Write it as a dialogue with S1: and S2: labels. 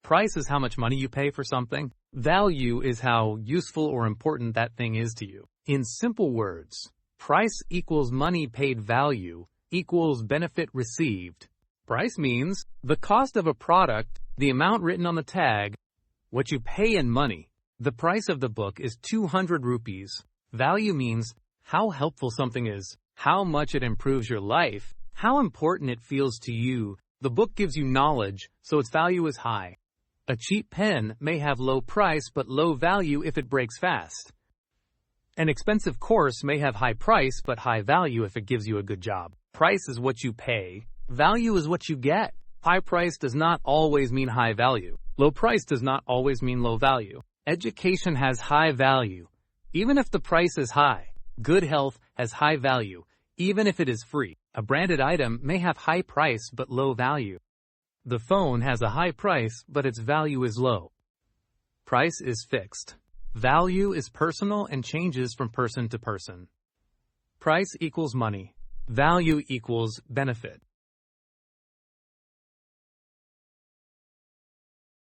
S1: Price is how much money you pay for something. Value is how useful or important that thing is to you. In simple words, price equals money paid value equals benefit received. Price means the cost of a product, the amount written on the tag, what you pay in money. The price of the book is 200 rupees. Value means how helpful something is, how much it improves your life, how important it feels to you. The book gives you knowledge, so its value is high. A cheap pen may have low price but low value if it breaks fast. An expensive course may have high price but high value if it gives you a good job. Price is what you pay. Value is what you get. High price does not always mean high value. Low price does not always mean low value. Education has high value, even if the price is high. Good health has high value, even if it is free. A branded item may have high price but low value. The phone has a high price, but its value is low. Price is fixed. Value is personal and changes from person to person. Price equals money. Value equals benefit.